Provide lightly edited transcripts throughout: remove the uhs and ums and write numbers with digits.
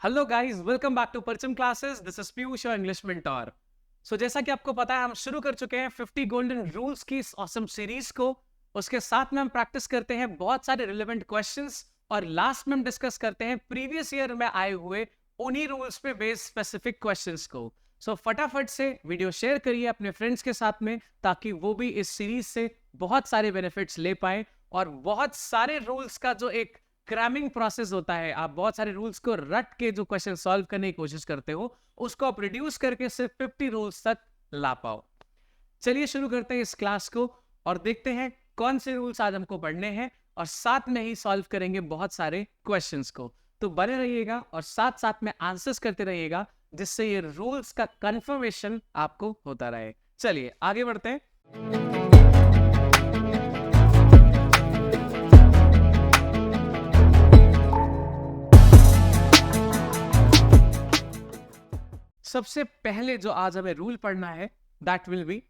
Hello guys, welcome back to Parcham classes. This is Piyush your English mentor. So जैसा कि आपको पता है, हम शुरू कर चुके हैं 50 गोल्डन रूल्स की इस ऑसम सीरीज को। उसके साथ में हम प्रैक्टिस करते हैं बहुत सारे रिलेवेंट क्वेश्चंस, और लास्ट में हम डिस्कस करते हैं प्रीवियस ईयर में आए हुए उन्हीं रूल्स पे बेस्ड स्पेसिफिक क्वेश्चंस को। सो फटाफट से वीडियो शेयर करिए अपने फ्रेंड्स के साथ में, ताकि वो भी इस सीरीज से बहुत सारे बेनिफिट्स ले पाए। और बहुत सारे रूल्स का जो एक क्रैमिंग प्रोसेस होता है, आप बहुत सारे रूल्स को रट के जो क्वेश्चन सॉल्व करने की कोशिश करते हो, उसको आप रिड्यूस करके सिर्फ 50 रूल्स तक ला पाओ। चलिए शुरू करते हैं इस क्लास को और देखते हैं कौन से रूल्स आज हमको पढ़ने हैं, और साथ में ही सॉल्व करेंगे बहुत सारे क्वेश्चंस को। तो बने रहिएगा और साथ साथ में आंसर्स करते रहिएगा, जिससे ये रूल्स का कंफर्मेशन आपको होता रहे। चलिए आगे बढ़ते हैं। सबसे पहले जो आज हमें रूल पढ़ना है, that will be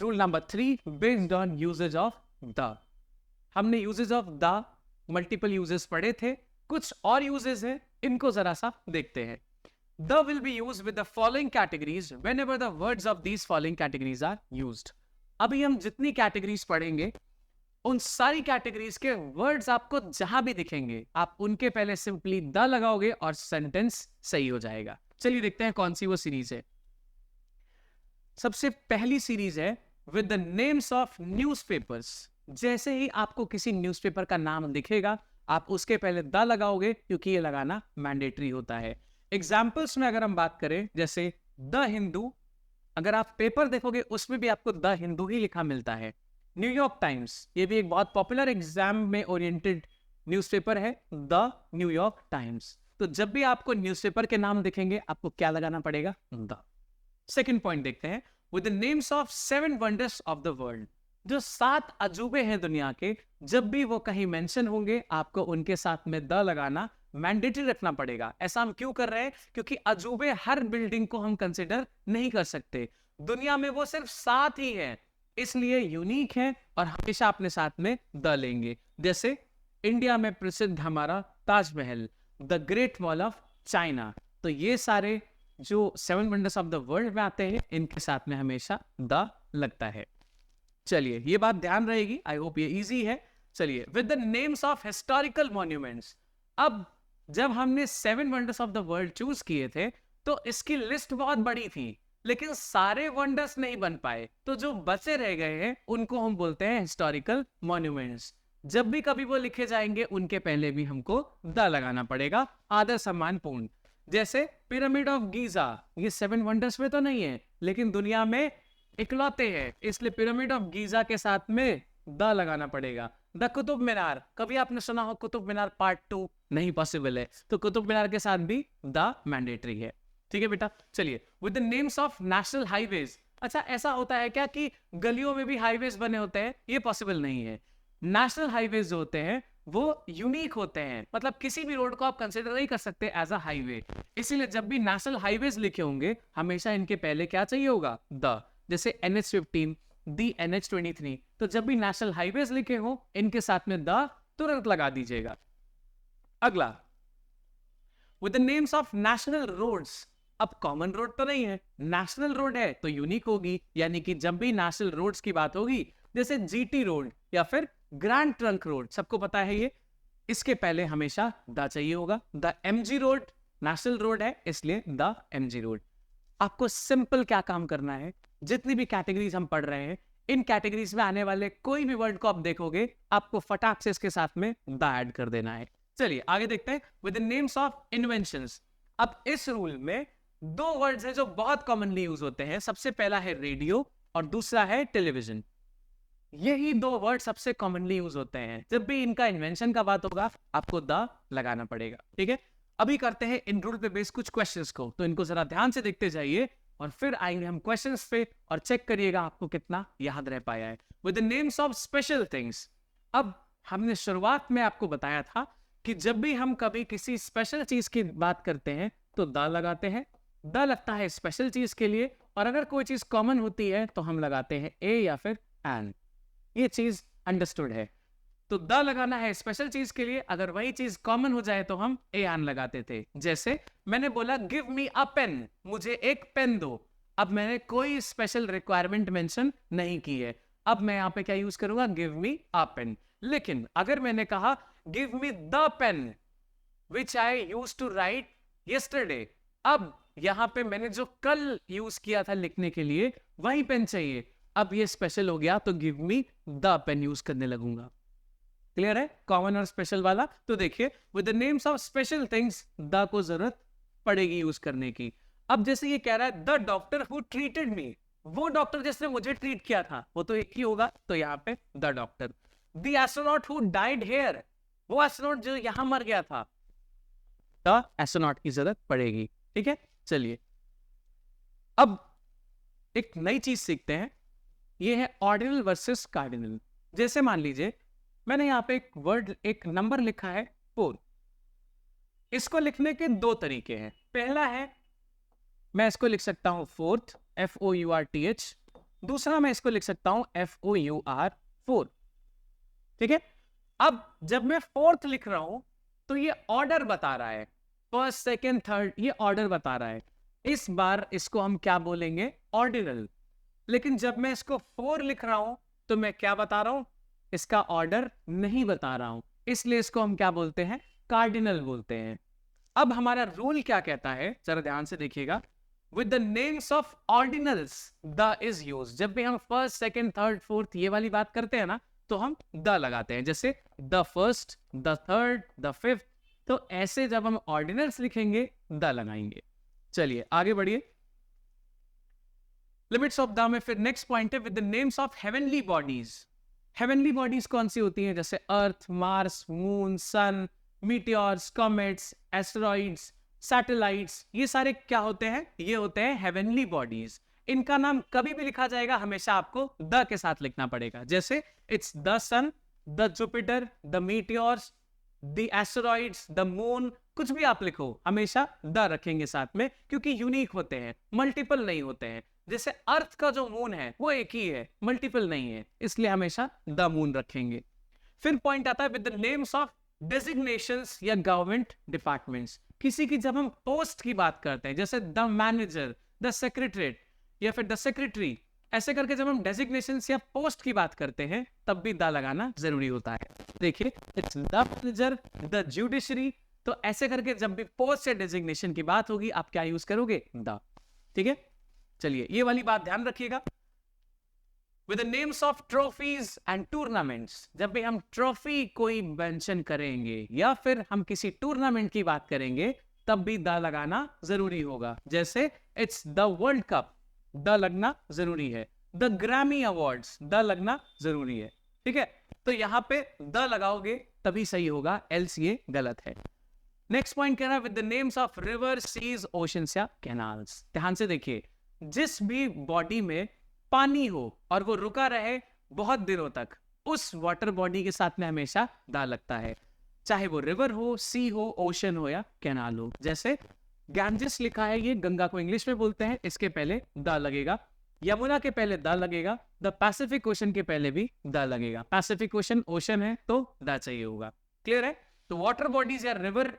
rule number 3 based on usages of the. हमने usages of the multiple uses पढ़े थे, कुछ और यूजेस हैं, इनको जरा सा देखते हैं। The will be used with the following categories whenever the words of these following categories are used. अभी हम जितनी कैटेगरीज पढ़ेंगे, उन सारी कैटेगरीज के वर्ड्स आपको जहां भी दिखेंगे, आप उनके पहले सिंपली द लगाओगे और सेंटेंस सही हो जाएगा। चलिए देखते हैं कौन सी वो सीरीज है। सबसे पहली सीरीज है with the names of newspapers. जैसे ही आपको किसी न्यूज़पेपर का नाम दिखेगा, आप उसके पहले द लगाओगे, क्योंकि ये लगाना मैंडेटरी होता है। एग्जाम्पल्स में अगर हम बात करें, जैसे द हिंदू, अगर आप पेपर देखोगे उसमें भी आपको द हिंदू ही लिखा मिलता है। न्यूयॉर्क टाइम्स, ये भी एक बहुत पॉपुलर एग्जाम में ओरिएंटेड न्यूज़पेपर है, द न्यूयॉर्क टाइम्स। तो जब भी आपको न्यूज़पेपर के नाम दिखेंगे, आपको क्या लगाना पड़ेगा? द। सेकंड पॉइंट देखते हैं, with the names of 7 wonders of the world. जो 7 अजूबे हैं दुनिया के, जब भी वो कहीं मेंशन होंगे, आपको उनके साथ में द लगाना मैंडेटरी रखना पड़ेगा। ऐसा हम क्यों कर रहे हैं? क्योंकि अजूबे हर बिल्डिंग को हम कंसिडर नहीं कर सकते, दुनिया में वो सिर्फ 7 ही है, इसलिए यूनिक है और हमेशा अपने साथ में द लेंगे। जैसे इंडिया में प्रसिद्ध हमारा Taj Mahal, the great wall of China. तो ये सारे जो 7 वंडर्स ऑफ द वर्ल्ड में आते हैं, इनके साथ में हमेशा द लगता है। चलिए ये बात ध्यान रहेगी, आई होप ये इजी है। चलिए with the names of historical monuments. अब जब हमने 7 wonders of the world choose किए थे, तो इसकी लिस्ट बहुत बड़ी थी, लेकिन सारे वंडर्स नहीं बन पाए, तो जो बचे रह गए हैं उनको हम बोलते हैं हिस्टोरिकल मॉन्यूमेंट्स। जब भी कभी वो लिखे जाएंगे, उनके पहले भी हमको द लगाना पड़ेगा, आदर सम्मान पूर्ण। जैसे पिरामिड ऑफ गीजा, ये 7 वंडर्स में तो नहीं है, लेकिन दुनिया में इकलौते हैं, इसलिए पिरामिड ऑफ गीजा के साथ में द लगाना पड़ेगा। द कुतुब मीनार, कभी आपने सुना हो कुतुब मीनार पार्ट 2? नहीं पॉसिबल है, तो कुतुब मीनार के साथ भी द मैंडेटरी है। ठीक है बेटा। चलिए with the names of national highways. अच्छा, ऐसा होता है क्या कि गलियों में भी हाईवेज बने होते हैं? ये पॉसिबल नहीं है। नेशनल हाईवेज जो होते हैं वो यूनिक होते हैं, मतलब किसी भी रोड को आप कंसिडर नहीं कर सकते एज अ हाईवे। इसीलिए जब भी नेशनल हाईवेज लिखे होंगे, हमेशा इनके पहले क्या चाहिए होगा? द। जैसे NH15, दी NH23। तो जब भी नेशनल हाईवेज लिखे हो, इनके साथ में द तुरंत लगा दीजिएगा। अगला, with the names of national roads. अब कॉमन रोड तो नहीं है, नेशनल रोड है तो यूनिक होगी, यानी कि जब भी नेशनल रोड्स की बात होगी, जैसे GT रोड या फिर ग्रैंड ट्रंक रोड, सबको पता है ये, इसके पहले हमेशा द चाहिए होगा। The MG road national road है, इसलिए द MG रोड। आपको सिंपल क्या काम करना है, जितनी भी कैटेगरीज हम पढ़ रहे हैं, इन कैटेगरीज में आने वाले कोई भी वर्ड को आप देखोगे, आपको फटाक से इसके साथ में द ऐड कर देना है। चलिए आगे देखते हैं, with the names of inventions. अब इस रूल में 2 वर्ड्स हैं जो बहुत कॉमनली यूज होते हैं। सबसे पहला है रेडियो और दूसरा है टेलीविजन। यही 2 वर्ड सबसे कॉमनली यूज होते हैं। जब भी इनका इन्वेंशन का बात होगा, आपको द लगाना पड़ेगा। ठीक है, अभी करते हैं इन रूल पे बेस्ड कुछ क्वेश्चंस को, तो इनको जरा ध्यान से देखते जाइए और फिर आएंगे हम क्वेश्चंस पे, और चेक करिएगा आपको कितना याद रह पाया है। With the names of special things. अब हमने शुरुआत में आपको बताया था कि जब भी हम कभी किसी स्पेशल चीज की बात करते हैं, तो द लगाते हैं। द लगता है स्पेशल चीज के लिए, और अगर कोई चीज कॉमन होती है तो हम लगाते हैं ए या फिर एन। ये चीज अंडरस्टूड है। तो द लगाना है स्पेशल चीज के लिए, अगर वही चीज कॉमन हो जाए तो हम ए आन लगाते थे। जैसे मैंने बोला गिव मी अ पेन, मुझे एक पेन दो। अब मैंने कोई स्पेशल रिक्वायरमेंट मेंशन नहीं की है, अब मैं यहाँ पे क्या यूज करूंगा, गिव मी अ पेन। लेकिन अगर मैंने कहा give me the pen which I use to write yesterday, अब यहां पे मैंने जो कल यूज किया था लिखने के लिए वही पेन चाहिए, अब ये स्पेशल हो गया तो give me the pen use करने लगूंगा। क्लियर है कॉमन और स्पेशल वाला? तो देखिए with the names of special things the को जरूरत पड़ेगी यूज करने की। अब जैसे ये कह रहा है the doctor who treated me, वो डॉक्टर जिसने मुझे ट्रीट किया था वो तो एक ही होगा, तो यहाँ पे the doctor. The astronaut who died here, वो एस्ट्रोनॉट जो यहाँ मर गया था, द एस्ट्रोनॉट की जरूरत पड़ेगी। ठीक है, चलिए अब एक नई चीज सीखते हैं, ये है ऑर्डिनल वर्सेस कार्डिनल। जैसे मान लीजिए मैंने यहाँ पे एक वर्ड, एक नंबर लिखा है 4, इसको लिखने के दो तरीके हैं। पहला है मैं इसको लिख सकता हूं फोर्थ, FOURTH, दूसरा मैं इसको लिख सकता हूं FOUR 4। ठीक है, अब जब मैं फोर्थ लिख रहा हूं तो ये ऑर्डर बता रहा है, फर्स्ट सेकेंड थर्ड, ये ऑर्डर बता रहा है। इस बार इसको हम क्या बोलेंगे, ऑर्डिनल। लेकिन जब मैं इसको 4 लिख रहा हूं तो मैं क्या बता रहा हूं, इसका ऑर्डर नहीं बता रहा हूं, इसलिए इसको हम क्या बोलते हैं, कार्डिनल बोलते हैं। अब हमारा रूल क्या कहता है, जरा ध्यान से देखिएगा, with the names of ordinals the is used. जब भी हम फर्स्ट सेकेंड थर्ड फोर्थ ये वाली बात करते हैं ना तो हम द लगाते हैं, जैसे the first, the third, the fifth. तो ऐसे जब हम ऑर्डिनल्स लिखेंगे द लगाएंगे। चलिए आगे बढ़िए। लिमिट्स ऑफ द में फिर नेक्स्ट पॉइंट है with the names of heavenly bodies. Heavenly bodies कौन सी होती हैं, जैसे अर्थ, मार्स, मून, सन, मीटियोर्स, कॉमेट्स, एस्टेरॉइड्स, सैटेलाइट्स, ये सारे क्या होते हैं, ये होते हैं हेवनली बॉडीज। इनका नाम कभी भी लिखा जाएगा हमेशा आपको द के साथ लिखना पड़ेगा, जैसे it's the sun, the Jupiter, the meteors, the asteroids, the moon, कुछ भी आप लिखो हमेशा द रखेंगे साथ में, क्योंकि यूनिक होते हैं, मल्टीपल नहीं होते हैं। जैसे अर्थ का जो मून है वो एक ही है, मल्टीपल नहीं है, इसलिए हमेशा द मून रखेंगे। फिर पॉइंट आता है with the names of designations या गवर्नमेंट डिपार्टमेंट्स। किसी की जब हम पोस्ट की बात करते हैं, जैसे द मैनेजर, द सेक्रेटरीट या फिर द सेक्रेटरी, ऐसे करके जब हम डेजिग्नेशंस या पोस्ट की बात करते हैं तब भी द लगाना जरूरी होता है। देखिए it's the manager, the judiciary, तो ऐसे करके जब भी पोस्ट या डेजिग्नेशन की बात होगी आप क्या यूज करोगे, द। ठीक है, चलिए ये वाली बात ध्यान रखिएगा। With the names of trophies and tournaments, जब भी हम ट्रॉफी कोई मेंशन करेंगे या फिर हम किसी टूर्नामेंट की बात करेंगे तब भी द लगाना जरूरी होगा। जैसे it's the world cup, the लगना जरूरी है। द ग्रैमी अवार्ड्स, द लगना जरूरी है। ठीक है, तो यहां पे द लगाओगे तभी सही होगा, एल्स ये गलत है। नेक्स्ट पॉइंट कह रहा है with the names of river, seas, oceans या कैनाल्स। ध्यान से देखिए, जिस भी बॉडी में पानी हो और वो रुका रहे बहुत दिनों तक, उस वाटर बॉडी के साथ में हमेशा द लगता है, चाहे वो रिवर हो, सी हो, ओशन हो या कैनाल हो। जैसे गैंजेस लिखा है, ये गंगा को इंग्लिश में बोलते हैं, इसके पहले द लगेगा। यमुना के पहले द लगेगा। द पैसिफिक ओशन के पहले भी द लगेगा। पैसिफिक ओशन ओशन है तो द चाहिए होगा। क्लियर है? तो वाटर बॉडीज या रिवर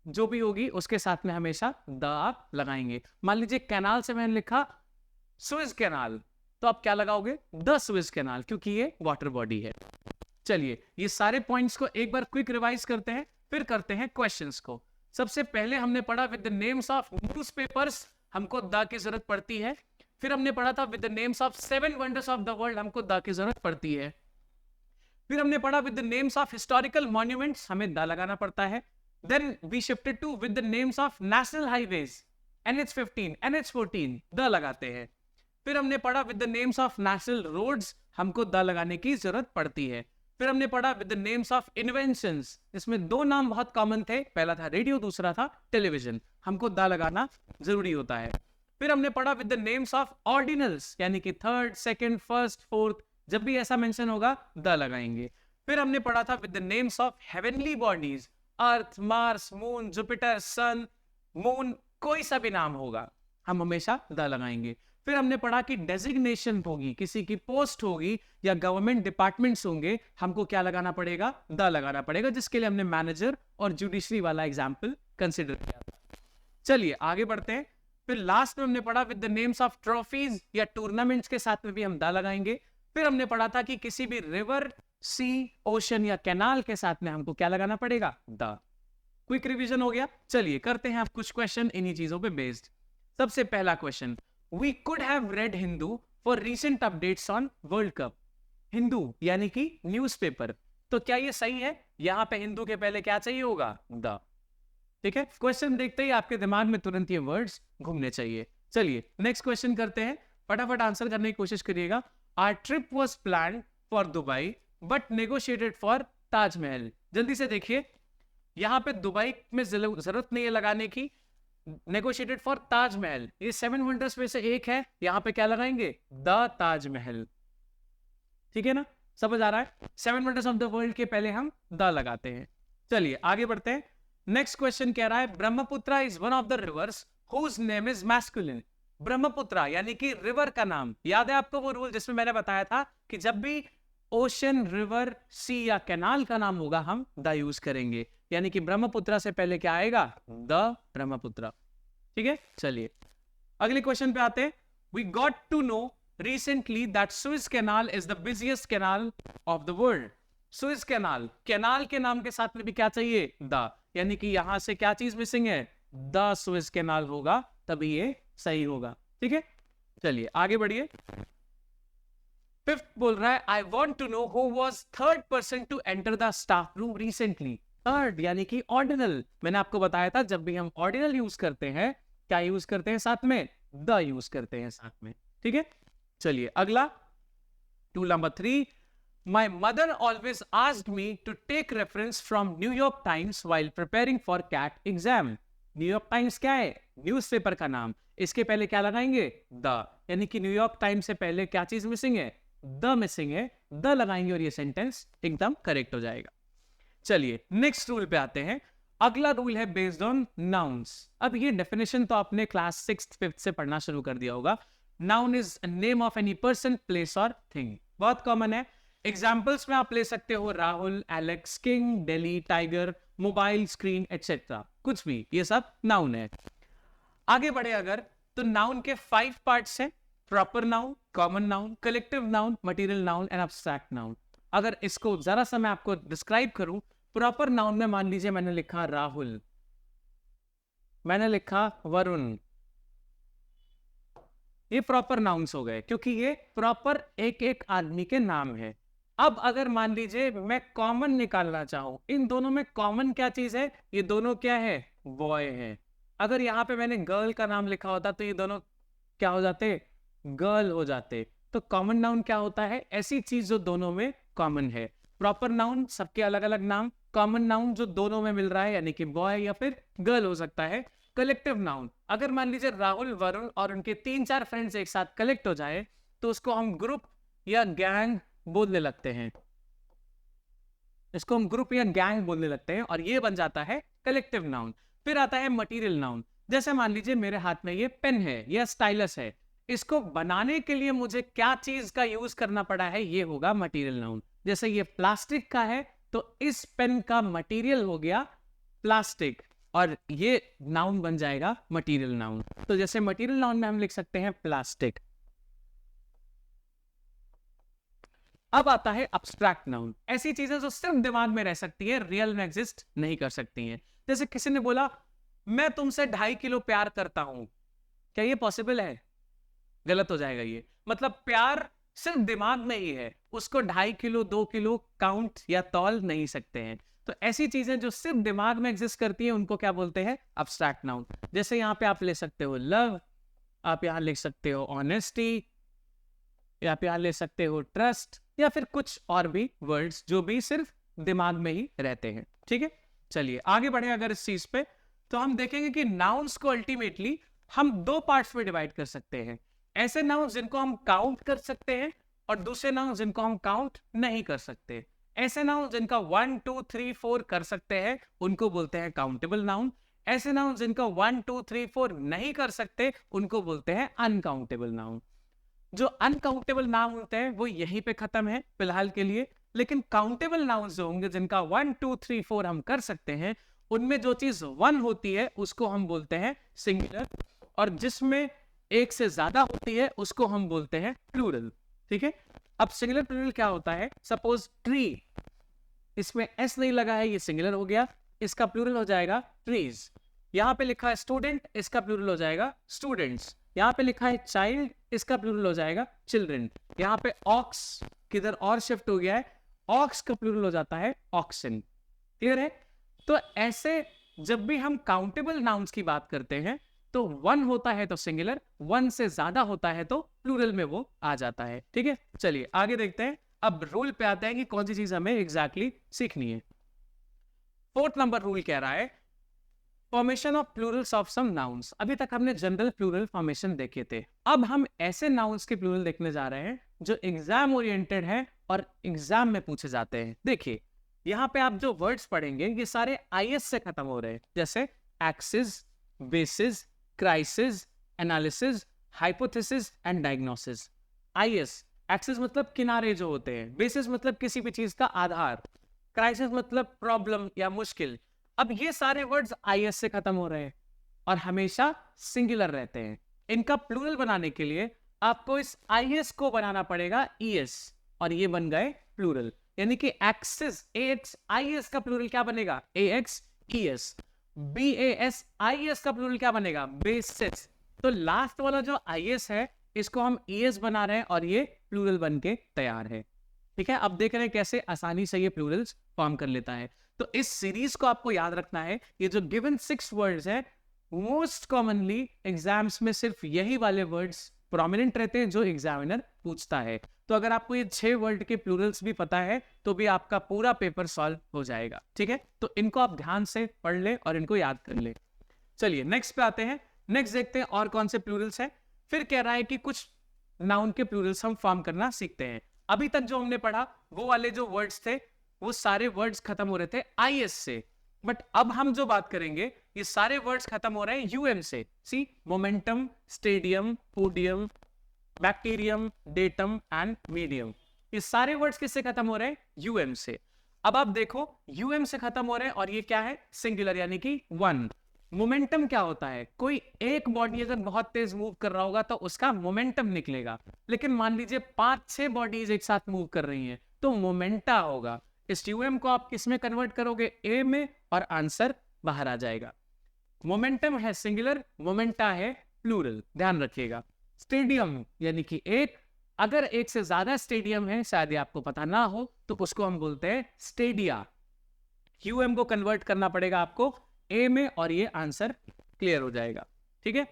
जो भी होगी उसके साथ में हमेशा द आप लगाएंगे। मान लीजिए कैनाल से मैंने लिखा सुएज कैनाल, तो आप क्या लगाओगे, द सुएज कैनाल, क्योंकि ये वाटर बॉडी है। चलिए ये सारे पॉइंट्स को एक बार क्विक रिवाइज करते हैं, फिर करते हैं क्वेश्चंस को। सबसे पहले हमने पढ़ा with the names of newspapers, हमको द की जरूरत पड़ती है। फिर हमने पढ़ा था with the names of 7 wonders of the world, हमको द की जरूरत पड़ती है। फिर हमने पढ़ा with the names of historical monuments, हमें द लगाना पड़ता है। Then we shifted to with the names of national highways, NH15, NH14, the लगाते हैं। फिर हमने पढ़ा with the names of national roads, हमको द लगाने की जरूरत पड़ती है। फिर हमने पढ़ा with the names of inventions, इसमें दो नाम बहुत कॉमन थे, पहला था रेडियो, दूसरा था टेलीविजन, हमको द लगाना जरूरी होता है। फिर हमने पढ़ा with the names of ordinals, यानी कि थर्ड, सेकंड, फर्स्ट, फोर्थ, जब भी ऐसा मेंशन होगा द लगाएंगे। फिर हमने पढ़ा था with the names of heavenly bodies, Earth, Mars, Moon, Jupiter, Sun, Moon, कोई सा भी नाम होगा हम हमेशा द लगाएंगे। फिर हमने पढ़ा कि डेजिग्नेशन होगी, किसी की पोस्ट होगी या गवर्नमेंट डिपार्टमेंट्स होंगे, हमको क्या लगाना पड़ेगा, द लगाना पड़ेगा, जिसके लिए हमने मैनेजर और जुडिशरी वाला एग्जाम्पल कंसिडर किया था। चलिए आगे बढ़ते हैं। फिर लास्ट में हमने पढ़ा with the names of trophies या टूर्नामेंट्स के साथ में भी हम द लगाएंगे। फिर हमने पढ़ा था कि किसी भी रिवर, सी, ओशन या कैनाल के साथ में हमको क्या लगाना पड़ेगा, द। क्विक रिवीजन हो गया। चलिए करते हैं आप कुछ क्वेश्चन इन्हीं चीजों पे बेस्ड। सबसे पहला question, we could have read Hindu for recent updates on world cup. Hindu यानी कि न्यूज़पेपर, तो क्या ये सही है? यहां पे हिंदू के पहले क्या चाहिए होगा, द। ठीक है, क्वेश्चन देखते ही आपके दिमाग में तुरंत ये वर्ड्स घूमने चाहिए। चलिए नेक्स्ट क्वेश्चन करते हैं, फटाफट आंसर करने की कोशिश करिएगा। Our trip was planned for Dubai but negotiated for Taj Mahal. जल्दी से देखिए, यहां पे दुबई में जरूरत नहीं है लगाने की, नेगोशिएटेड फॉर ताजमहल, ये 7 वंडर्स में से एक है, यहां पे क्या लगाएंगे, द ताजमहल। ठीक है ना, समझ आ रहा है? 7 वंडर्स ऑफ द वर्ल्ड के पहले हम द लगाते हैं। चलिए आगे बढ़ते हैं। नेक्स्ट क्वेश्चन कह रहा है Brahmaputra is one of the rivers whose name is masculine. Brahmaputra यानी कि रिवर का नाम, याद है आपको वो रूल जिसमें मैंने बताया था कि जब भी ओशन, रिवर, सी या कैनाल का नाम होगा हम द यूज करेंगे, यानी कि ब्रह्मपुत्र से पहले क्या आएगा, द ब्रह्मपुत्र। ठीक है, चलिए अगले क्वेश्चन पे आते हैं। We got to know recently that Suez canal is the busiest canal of the world. Suez canal, canal के नाम के साथ में भी क्या चाहिए, द, यानी कि यहां से क्या चीज मिसिंग है, द सुएज कैनाल होगा, तभी ये सही होगा। ठीक है, चलिए आगे बढ़िए। फिफ्थ बोल रहा है I want to know who was third person to enter the staff room recently. Third यानी कि ऑर्डिनल, मैंने आपको बताया था जब भी हम ऑर्डिनल यूज करते हैं क्या यूज करते हैं साथ में, द यूज करते हैं साथ में। ठीक है, चलिए अगला tool number 3, my mother always asked me to take reference from New York Times while preparing for CAT exam. New York Times क्या है, न्यूज़पेपर का नाम, इसके पहले क्या लगाएंगे, द, यानी कि न्यूयॉर्क टाइम्स से पहले क्या चीज मिसिंग है, द मिसिंग है, द लगाएंगे और ये सेंटेंस एकदम करेक्ट हो जाएगा। चलिए नेक्स्ट रूल पे आते हैं। अगला रूल है बेस्ड ऑन नाउन्स। अब ये डेफिनेशन तो आपने क्लास 6th 5th से पढ़ना शुरू कर दिया होगा। Noun is name of any person, place और थिंग, बहुत कॉमन है। एग्जाम्पल्स में आप ले सकते हो Rahul, Alex, king, Delhi, tiger, mobile, screen etcetera, कुछ भी, ये सब नाउन है। आगे बढ़े अगर, तो नाउन के 5 पार्ट्स हैं, proper noun, common noun, collective noun, material noun and abstract noun. अगर इसको जरा सा मैं आपको डिस्क्राइब करूं, प्रॉपर नाउन में मान लीजिए मैंने लिखा राहुल, मैंने लिखा वरुण, ये प्रॉपर नाउन्स हो गए क्योंकि ये प्रॉपर एक एक आदमी के नाम है। अब अगर मान लीजिए मैं कॉमन निकालना चाहूं, इन दोनों में कॉमन क्या चीज है, ये दोनों क्या है, बॉय है। अगर यहां पे मैंने गर्ल का नाम लिखा होता तो ये दोनों क्या हो जाते, गर्ल हो जाते। तो कॉमन नाउन क्या होता है, ऐसी चीज जो दोनों में कॉमन है। प्रॉपर नाउन सबके अलग अलग नाम, कॉमन नाउन जो दोनों में मिल रहा है यानी कि बॉय या फिर गर्ल हो सकता है। कलेक्टिव नाउन, अगर मान लीजिए राहुल, वरुण और उनके 3-4 फ्रेंड्स एक साथ कलेक्ट हो जाए तो उसको हम ग्रुप या गैंग बोलने लगते हैं, इसको हम ग्रुप या गैंग बोलने लगते हैं और ये बन जाता है कलेक्टिव नाउन। फिर आता है मटेरियल नाउन, जैसे मान लीजिए मेरे हाथ में ये पेन है या स्टाइलस है, इसको बनाने के लिए मुझे क्या चीज का यूज करना पड़ा है, ये होगा मटेरियल नाउन। जैसे ये प्लास्टिक का है तो इस पेन का मटेरियल हो गया प्लास्टिक और ये नाउन बन जाएगा मटेरियल नाउन। तो जैसे मटेरियल नाउन में हम लिख सकते हैं प्लास्टिक। अब आता है अब्स्ट्रैक्ट नाउन, ऐसी चीजें जो सिर्फ दिमाग में रह सकती है, रियल में एग्जिस्ट नहीं कर सकती हैं। जैसे किसी ने बोला मैं तुमसे 2.5 किलो प्यार करता हूं, क्या ये पॉसिबल है, गलत हो जाएगा ये। मतलब प्यार सिर्फ दिमाग में ही है, उसको 2.5 किलो 2 किलो काउंट या तौल नहीं सकते हैं। तो ऐसी चीजें जो सिर्फ दिमाग में एग्जिस्ट करती हैं उनको क्या बोलते हैं, अब्स्ट्रैक्ट नाउन। जैसे यहाँ पे आप ले सकते हो लव, आप यहाँ लिख सकते हो ऑनेस्टी, या आप यहाँ ले सकते हो ट्रस्ट, या फिर कुछ और भी वर्ड्स जो भी सिर्फ दिमाग में ही रहते हैं। ठीक है, चलिए आगे बढ़े अगर इस चीज पे, तो हम देखेंगे कि नाउन्स को अल्टीमेटली हम 2 पार्ट्स में डिवाइड कर सकते हैं। ऐसे नाउन्स जिनको हम काउंट कर सकते हैं और दूसरे नाउन्स जिनको हम काउंट नहीं कर सकते। ऐसे नाउन जिनका 1 2 3 4 कर सकते हैं उनको बोलते हैं काउंटेबल नाउन। ऐसे नाउन जिनका 1 2 3 4 नहीं कर सकते उनको बोलते हैं अनकाउंटेबल नाउन। जो अनकाउंटेबल नाउन होते हैं वो यहीं पे खत्म है फिलहाल के लिए, लेकिन काउंटेबल नाउन जो होंगे जिनका 1 2 3 4 हम कर सकते हैं, उनमें जो चीज 1 होती है उसको हम बोलते हैं सिंगुलर, और जिसमें एक से ज्यादा होती है उसको हम बोलते हैं प्लूरल। ठीक है, अब सिंगुलर प्लूरल क्या होता है? सपोज ट्री, इसमें एस नहीं लगा है, ये सिंगुलर हो गया, इसका प्लूरल हो जाएगा ट्रीज। यहाँ पे लिखा है स्टूडेंट, इसका प्लूरल हो जाएगा स्टूडेंट्स। यहाँ पे लिखा है चाइल्ड, इसका प्लूरल हो जाएगा चिल्ड्रन। यहाँ पे ऑक्स किधर और शिफ्ट हो गया है, ऑक्स का प्लूरल हो जाता है ऑक्सन। क्लियर है? तो ऐसे जब भी हम काउंटेबल नाउन्स की बात करते हैं तो 1 होता है तो सिंगुलर, 1 से ज्यादा होता है तो प्लूरल में वो आ जाता है। ठीक है, चलिए आगे देखते हैं। अब रूल पे आते हैं कि कौन सी चीज हमें एग्जैक्टली सीखनी है। 4th नंबर रूल कह रहा है formation of plurals of some nouns. अभी तक हमने जनरल प्लूरल फॉर्मेशन देखे थे, अब हम ऐसे नाउन्स के प्लूरल देखने जा रहे हैं जो एग्जाम ओरिएंटेड है और एग्जाम में पूछे जाते हैं। देखिए यहाँ पे आप जो वर्ड्स पढ़ेंगे ये सारे आईएस से खत्म हो रहे हैं, जैसे axis, basis, crisis, analysis, hypothesis and diagnosis. I S, axis मतलब किनारे जो होते हैं, बेसिस मतलब किसी भी चीज का आधार, क्राइसिस मतलब प्रॉब्लम या मुश्किल। अब ये सारे वर्ड्स आईएस से खत्म हो रहे हैं और हमेशा सिंगुलर रहते हैं। इनका प्लूरल बनाने के लिए आपको इस आईएस को बनाना पड़ेगा ईएस, और ये बन गए प्लूरल। यानी कि एक्सिस, एएक्स आईएस का प्लूरल क्या बनेगा? A X E S. बीएएस आईएस का प्लूरल क्या बनेगा? बेसिस। तो लास्ट वाला जो आईएस है इसको हम ईएस बना रहे हैं और ये प्लूरल बन के तैयार है। ठीक है, अब देख रहे हैं कैसे आसानी से ये प्लूरल्स फॉर्म कर लेता है। तो इस सीरीज को आपको याद रखना है, ये जो गिवन 6 वर्ड्स है मोस्ट कॉमनली एग्जाम्स में सिर्फ यही वाले वर्ड्स प्रोमिनेंट रहते हैं जो एग्जामिनर पूछता है। तो अगर आपको ये 6 वर्ड के प्लूरल्स भी पता है तो भी आपका पूरा पेपर सॉल्व हो जाएगा। ठीक है, तो इनको आप ध्यान से पढ़ ले और इनको याद कर ले। चलिए नेक्स्ट पे आते हैं। नेक्स्ट देखते हैं और कौन से प्लूरल्स हैं। फिर कह रहा है कि कुछ नाउन के प्लूरल्स हम फॉर्म करना सीखते हैं। अभी तक जो हमने पढ़ा वो वाले जो वर्ड्स थे वो सारे वर्ड्स खत्म हो रहे थे आईएस से, बट अब हम जो बात करेंगे ये सारे वर्ड्स खत्म हो रहे हैं यूएम से। See, momentum, stadium, podium, bacterium, datum and medium, ये सारे वर्ड्स किससे खत्म हो रहे हैं? यूएम से। अब आप देखो यूएम से खत्म हो रहे हैं और ये क्या है? सिंगुलर, यानी कि 1। मोमेंटम क्या होता है? कोई एक बॉडी अगर बहुत तेज मूव कर रहा होगा तो उसका मोमेंटम निकलेगा, लेकिन मान लीजिए 5-6 बॉडीज एक साथ मूव कर रही हैं तो मोमेंटा होगा। इस यूएम को आप किस में कन्वर्ट करोगे? ए में, और आंसर बाहर आ जाएगा। मोमेंटम है सिंगुलर, मोमेंटा है प्लूरल, ध्यान रखिएगा। स्टेडियम यानी कि एक, अगर एक से ज्यादा स्टेडियम है, शायद ये आपको पता ना हो, तो उसको हम बोलते हैं स्टेडिया। यूएम को कन्वर्ट करना पड़ेगा आपको ए में और ये आंसर क्लियर हो जाएगा। ठीक है,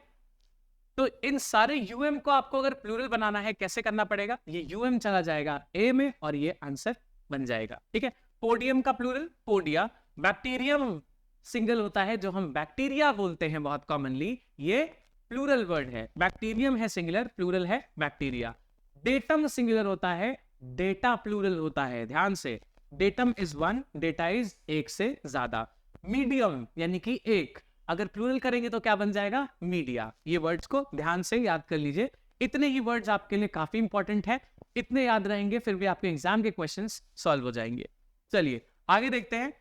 तो इन सारे यूएम को आपको अगर प्लूरल बनाना है कैसे करना पड़ेगा? ये यूएम चला जाएगा ए में और ये आंसर बन जाएगा। ठीक है, पोडियम का प्लूरल पोडिया। बैक्टीरियम सिंगल होता है, जो हम बैक्टीरिया बोलते हैं बहुत कॉमनली, ये प्लूरल वर्ड है। बैक्टीरियम है सिंगुलर, प्लूरल है बैक्टीरिया। डेटम सिंगुलर होता है, डेटा प्लूरल होता है, ध्यान से। डेटम इज 1, डेटा इज एक से ज्यादा। मीडियम यानी कि एक, अगर प्लूरल करेंगे तो क्या बन जाएगा? मीडिया। ये वर्ड्स को ध्यान से याद कर लीजिए। इतने ही वर्ड्स आपके लिए काफी इंपॉर्टेंट है, इतने याद रहेंगे फिर भी आपके एग्जाम के क्वेश्चंस सॉल्व हो जाएंगे। चलिए आगे देखते हैं।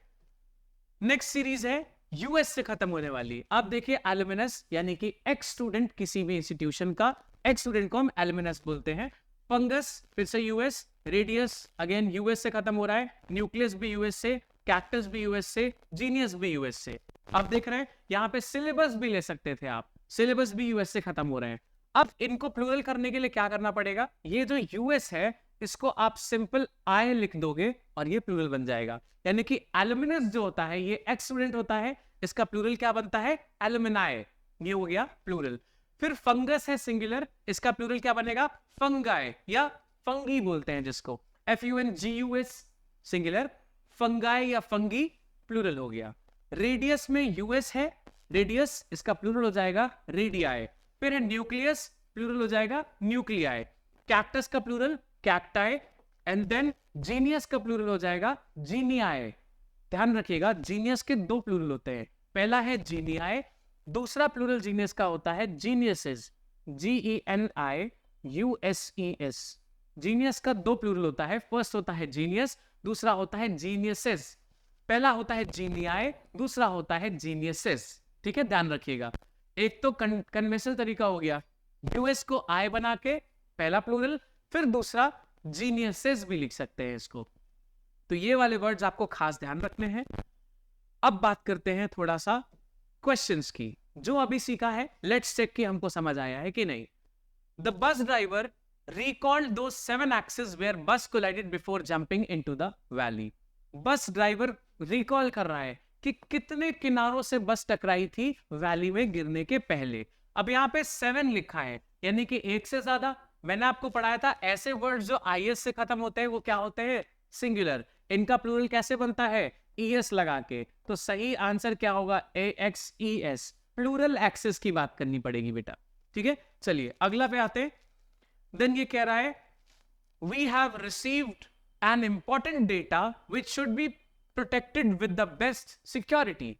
नेक्स्ट सीरीज है यूएस से खत्म होने वाली। आप देखिए एलुमिनस यानी कि एक्स स्टूडेंट किसी भी इंस्टीट्यूशन का, एक्स स्टूडेंट को हम एलुमिनस बोलते हैं। फंगस फिर से यूएस, रेडियस अगेन यूएस से खत्म हो रहा है, न्यूक्लियस भी यूएस से, कैक्टस भी यूएस से, जीनियस भी यूएस से। आप देख रहे हैं यहाँ पे सिलेबस भी ले सकते थे आप, सिलेबस भी यूएस से खत्म हो रहे हैं। अब इनको प्लूरल करने के लिए क्या करना पड़ेगा? ये जो यूएस है इसको आप सिंपल आई लिख दोगे और ये प्लूरल बन जाएगा। यानी कि एलुमिनस जो होता है ये एक्स स्टूडेंट होता है, इसका प्लूरल क्या बनता है? एलुमिनाई, ये हो गया प्लूरल। फिर फंगस है सिंगुलर, इसका प्लूरल क्या बनेगा? फंगाई या फंगी बोलते हैं जिसको, FUNGUS सिंगुलर, फंगाई या फंगी प्लूरल हो गया। रेडियस में यूएस है, रेडियस इसका प्लूरल हो जाएगा रेडियाई। फिर है न्यूक्लियस, प्लूरल हो जाएगा न्यूक्लियाई। कैक्टस का plural cacti, and then genius का प्लूरल हो जाएगा जीनियाई। ध्यान रखिएगा जीनियस के 2 प्लूरल होते हैं, पहला है जीनियाई, दूसरा प्लूरल जीनियस का होता है जीनियसेस, GENIUSES। जीनियस का दो प्लूरल होता है, फर्स्ट होता है जीनियस, दूसरा होता है जीनियसेस। पहला होता है जीनियाई, दूसरा होता है जीनियसेस। ठीक है, ध्यान रखिएगा। एक तो कन्वेंशनल तरीका हो गया, यूएस को आई बना के पहला प्लूरल, फिर दूसरा जीनियसेस भी लिख सकते हैं इसको। तो ये वाले वर्ड्स आपको खास ध्यान रखने हैं। अब बात करते हैं थोड़ा सा क्वेश्चंस की। जो अभी सीखा है, लेट्स चेक कि हमको समझ आया है कि नहीं। The bus driver recalled those 7 axes where bus collided before jumping into the valley। Bus driver recall कर रहा है कि कितने किनारों से बस टकराई थी वैली में गिरने के पहले। अब यहाँ पे 7 लिखा है, यानी कि एक से ज्यादा। मैंने आपको पढ़ाया था ऐसे वर्ड्स जो IS से खत्म होते हैं वो क्या होते हैं, सिंगुलर। इनका प्लूरल कैसे बनता है, ES लगा के। तो सही आंसर क्या होगा, AXES। प्लूरल एक्सेस की बात करनी पड़ेगी बेटा। ठीक है, चलिए अगला पे आते हैं। देन ये कह रहा है we have received an important data which should be protected with the best security.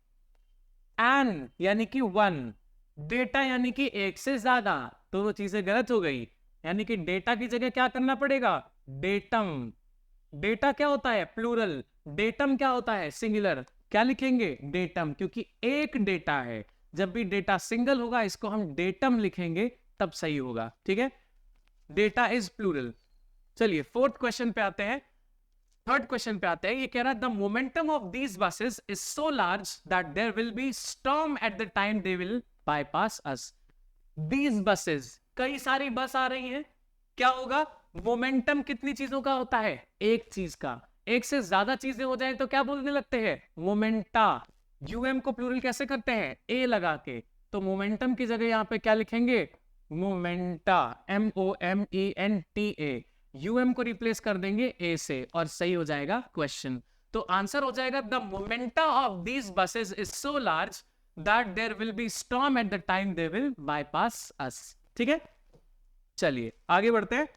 An यानी कि 1, डेटा यानी कि एक से ज्यादा, दोनों चीजें गलत हो गई। यानी कि डेटा की जगह क्या करना पड़ेगा, डेटम। डेटा क्या होता है, प्लूरल। डेटम क्या होता है, सिंगुलर। क्या लिखेंगे, डेटम, क्योंकि एक डेटा है। जब भी डेटा सिंगल होगा इसको हम डेटम लिखेंगे, तब सही होगा। ठीक है, डेटा इज प्लूरल। चलिए फोर्थ क्वेश्चन पे आते हैं, थर्ड क्वेश्चन पे आते हैं। ये कह रहा है the momentum of these buses is so large that there will be storm at the time they will bypass us. These buses, कई सारी बस आ रही हैं, क्या होगा, मोमेंटम कितनी चीजों का होता है, एक चीज का। एक से ज्यादा चीजें हो जाए तो क्या बोलने लगते हैं, मोमेंटा। यूएम को प्लूरल कैसे करते हैं, ए लगा के। तो मोमेंटम की जगह यहाँ पे क्या लिखेंगे, मोमेंटा, MOMENTA। यूएम को रिप्लेस कर देंगे ए से और सही हो जाएगा क्वेश्चन। तो आंसर हो जाएगा the momenta of these buses is so large that there will be storm at the time they will bypass us. ठीक है, चलिए आगे बढ़ते हैं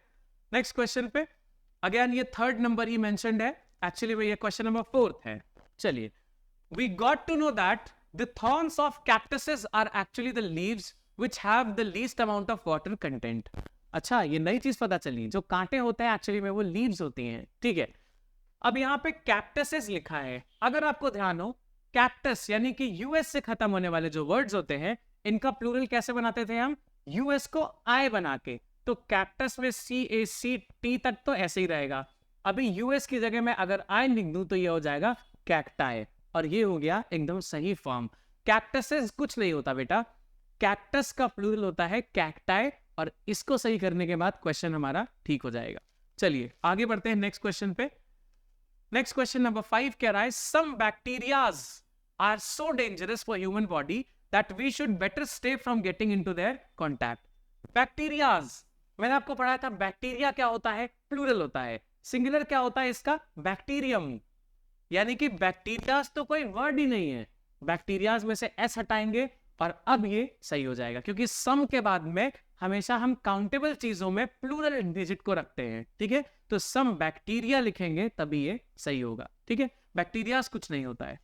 नेक्स्ट क्वेश्चन पे। अगेन ये थर्ड नंबर ही मेंशन्ड है, एक्चुअली वो ये क्वेश्चन नंबर 4 है। चलिए, we got to know that the thorns of cactuses are actually the leaves which have the least amount of water content। अच्छा, ये नई चीज पता चली, जो कांटे होते हैं एक्चुअली में वो लीव्स होती हैं। ठीक है, अब यहाँ पे कैक्टसेस लिखा है। अगर आपको ध्यान हो, कैक्टस यानी कि यूएस से खत्म होने वाले जो वर्ड्स होते हैं, इनका प्लूरल कैसे बनाते थे हम, यूएस को आई बना के। तो कैक्टस में CACT तक तो ऐसे ही रहेगा। अभी यूएस की जगह में अगर आई लिख दूं तो ये हो जाएगा कैक्टाई, और ये हो गया एकदम सही फॉर्म। कैक्टसेस कुछ नहीं होता बेटा, कैक्टस का प्लूरल होता है कैक्टाई, और इसको सही करने के बाद क्वेश्चन हमारा ठीक हो जाएगा। चलिए आगे बढ़ते हैं नेक्स्ट क्वेश्चन पे। नेक्स्ट क्वेश्चन नंबर 5 कह रहा है some bacterias are so dangerous for human body that we should better stay from getting into their contact. Bacterias, मैंने आपको पढ़ाया था बैक्टीरिया क्या होता है, प्लूरल होता है। सिंगुलर क्या होता है इसका, बैक्टीरियम। यानी कि बैक्टीरियाज तो कोई वर्ड ही नहीं है, बैक्टीरियाज में से एस हटाएंगे और अब ये सही हो जाएगा, क्योंकि सम के बाद में हमेशा हम काउंटेबल चीजों में प्लूरल डिजिट को रखते हैं। ठीक है, तो सम बैक्टीरिया लिखेंगे तभी ये सही होगा। ठीक है, बैक्टीरियाज कुछ नहीं होता है।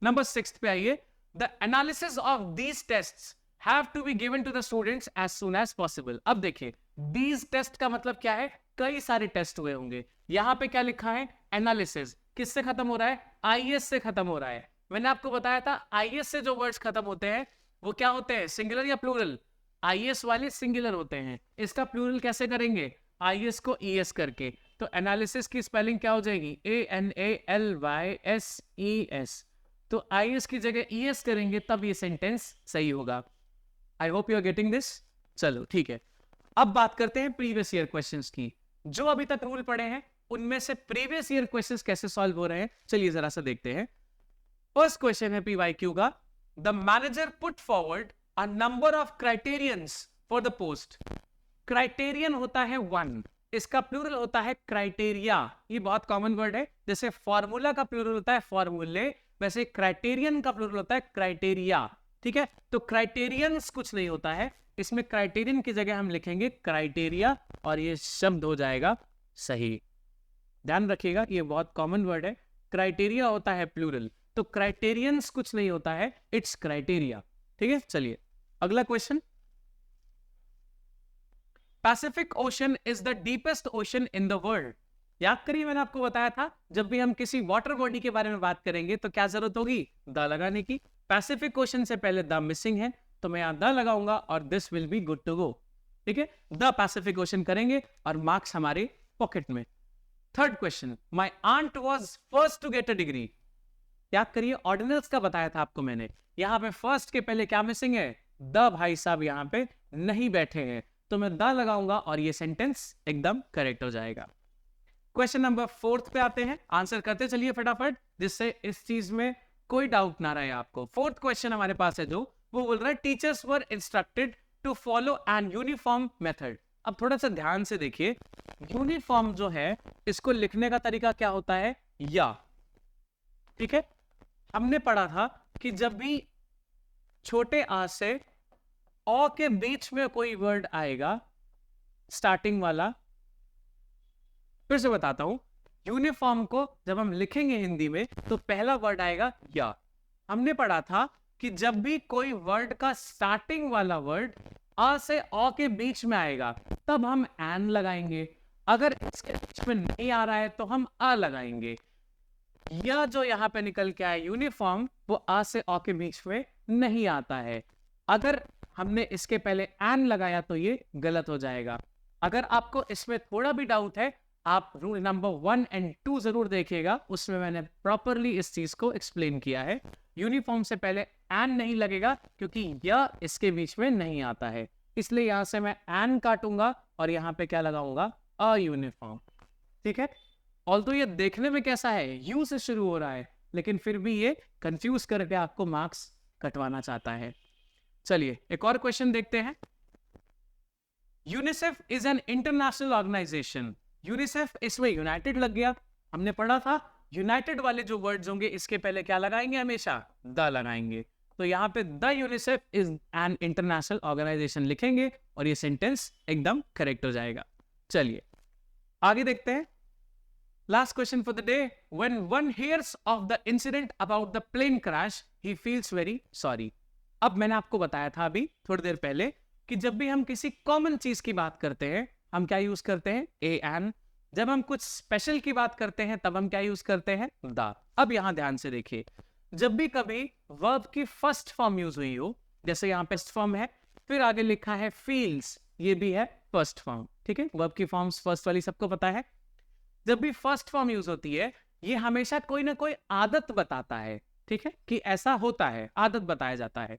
नंबर 6 पे आइए, the analysis of these tests have to be given to the students as soon as possible. अब देखिए, दीज टेस्ट का मतलब क्या है, कई सारे टेस्ट हुए होंगे। यहां पे क्या लिखा है, एनालिसिस, किससे खत्म हो रहा है, IS से खत्म हो रहा है। मैंने आपको बताया था IS से जो वर्ड्स खत्म होते हैं वो क्या होते हैं, सिंगुलर या प्लूरल। IS वाले सिंगुलर होते हैं। इसका प्लूरल कैसे करेंगे, IS को ES करके। तो एनालिसिस की स्पेलिंग क्या हो जाएगी, ANALYSES। तो IS की जगह ES करेंगे तब ये सेंटेंस सही होगा। I hope you are getting this. चलो ठीक है, अब बात करते हैं प्रीवियस ईयर क्वेश्चंस की। जो अभी तक रूल पढ़े हैं उनमें से प्रीवियस ईयर क्वेश्चंस कैसे सॉल्व हो रहे हैं, चलिए जरा सा देखते हैं। फर्स्ट क्वेश्चन है PYQ का, the manager put forward a number of criterions for the post. Criterion होता है 1, इसका प्लूरल होता है क्राइटेरिया। ये बहुत कॉमन वर्ड है, जैसे फॉर्मूला का प्लूरल होता है फॉर्मूले, वैसे क्राइटेरियन का प्लूरल होता है क्राइटेरिया। ठीक है, तो क्राइटेरियंस कुछ नहीं होता है, इसमें क्राइटेरियन की जगह हम लिखेंगे क्राइटेरिया और ये शब्द हो जाएगा सही। ध्यान रखिएगा, ये बहुत कॉमन वर्ड है। क्राइटेरिया होता है प्लूरल, तो क्राइटेरियंस कुछ नहीं होता है, इट्स क्राइटेरिया। ठीक है, चलिए अगला question. Pacific ocean is the deepest ocean in the world. याद करिए, मैंने आपको बताया था जब भी हम किसी वाटर बॉडी के बारे में बात करेंगे तो क्या जरूरत होगी, द लगाने की। पैसिफिक ओशन से पहले द मिसिंग है, तो मैं यहां द लगाऊंगा और this will be good to go. ठीक है, द पैसिफिक ओशन करेंगे और मार्क्स हमारे पॉकेट में। Third question, my aunt was first to get a degree. याद करिए, ऑर्डिनल्स का बताया था आपको मैंने, यहां पे फर्स्ट के पहले क्या मिसिंग है, द। भाई साहब यहां पे नहीं बैठे हैं, तो मैं द लगाऊंगा और ये सेंटेंस एकदम करेक्ट हो जाएगा। क्वेश्चन नंबर 4 पे आते हैं, आंसर करते चलिए फटाफट, जिससे इस चीज में कोई डाउट ना रहे आपको। फोर्थ क्वेश्चन हमारे पास है जो, वो बोल रहा है teachers were instructed to follow an uniform method. अब थोड़ा सा ध्यान से देखिए, यूनिफॉर्म जो है इसको लिखने का तरीका क्या होता है, या। ठीक है, हमने पढ़ा था कि जब भी छोटे आ से औ के बीच में कोई वर्ड आएगा स्टार्टिंग वाला, फिर से बताता हूं, यूनिफॉर्म को जब हम लिखेंगे हिंदी में तो पहला वर्ड आएगा या। हमने पढ़ा था कि जब भी कोई वर्ड का स्टार्टिंग वाला वर्ड आ से औ के बीच में आएगा तब हम एन लगाएंगे, अगर इसके बीच में नहीं आ रहा है तो हम आ लगाएंगे। यह जो यहां पे निकल के आया यूनिफॉर्म, वो आ से औ के बीच में नहीं आता है। अगर हमने इसके पहले एन लगाया तो ये गलत हो जाएगा। अगर आपको इसमें थोड़ा भी डाउट है, आप रूल नंबर 1 और 2 जरूर देखिएगा, उसमें मैंने प्रॉपरली इस चीज को एक्सप्लेन किया है। यूनिफॉर्म से पहले एन नहीं लगेगा क्योंकि यह इसके बीच में नहीं आता है, इसलिए यहां से मैं एन काटूंगा और यहां पे क्या लगाऊंगा, अ यूनिफॉर्म। ठीक है, ऑल्दो ये देखने में कैसा है, यू से शुरू हो रहा है, लेकिन फिर भी ये कंफ्यूज करके आपको मार्क्स कटवाना चाहता है। चलिए एक और क्वेश्चन देखते हैं। UNICEF is an international organisation. UNICEF, इसमें यूनाइटेड लग गया, हमने पढ़ा था यूनाइटेड वाले जो वर्ड्स होंगे इसके पहले क्या लगाएंगे, हमेशा द लगाएंगे। तो यहां पे the UNICEF is an international organisation लिखेंगे और ये सेंटेंस एकदम करेक्ट हो जाएगा। चलिए आगे देखते हैं। Last question for the day, when one hears of the incident about the plane crash he feels very sorry. अब मैंने आपको बताया था अभी थोड़ी देर पहले कि जब भी हम किसी कॉमन चीज की बात करते हैं हम क्या यूज करते हैं, ए एन। जब हम कुछ स्पेशल की बात करते हैं तब हम क्या यूज करते हैं, द। अब यहां ध्यान से देखिए, जब भी कभी वर्ब की फर्स्ट फॉर्म यूज हुई हो, जैसे यहां पे फर्स्ट फॉर्म है, फिर आगे लिखा है फील्स, ये भी है फर्स्ट फॉर्म। ठीक है, वर्ब की फॉर्म्स फर्स्ट वाली सबको पता है। जब भी फर्स्ट फॉर्म यूज होती है ये हमेशा कोई ना कोई आदत बताता है। ठीक है, कि ऐसा होता है, आदत बताया जाता है।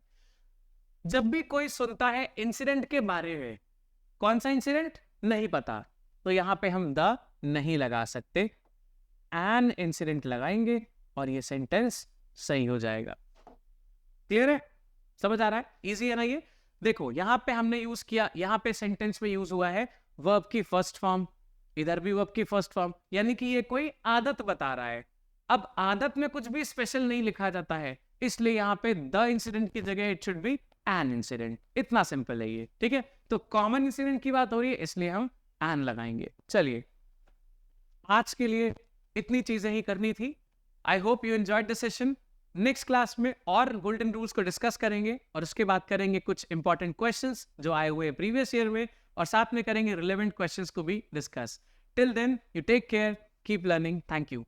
जब भी कोई सुनता है इंसिडेंट के बारे में, कौन सा इंसिडेंट नहीं पता, तो यहां पे हम द नहीं लगा सकते, एन इंसिडेंट लगाएंगे और ये सेंटेंस सही हो जाएगा। क्लियर है, समझ आ रहा है, इजी है ना ये। देखो यहां पे हमने यूज किया, यहां पे सेंटेंस में यूज हुआ है वर्ब की फर्स्ट फॉर्म, इधर भी वर्ब की फर्स्ट फॉर्म, यानी कि ये कोई आदत बता रहा है। अब आदत में कुछ भी स्पेशल नहीं लिखा जाता है, इसलिए यहां पे द इंसिडेंट की जगह it should be an incident. इतना सिंपल है ये। ठीक है, तो कॉमन इंसिडेंट की बात हो रही है इसलिए हम एन लगाएंगे। चलिए आज के लिए इतनी चीजें ही करनी थी। आई hope you enjoyed the session. Next class में और गोल्डन रूल्स को डिस्कस करेंगे और उसके बाद करेंगे कुछ इंपॉर्टेंट क्वेश्चंस जो आए हुए प्रीवियस ईयर में, और साथ में करेंगे रिलेवेंट क्वेश्चंस को भी discuss. Till then you take care, keep learning, thank you.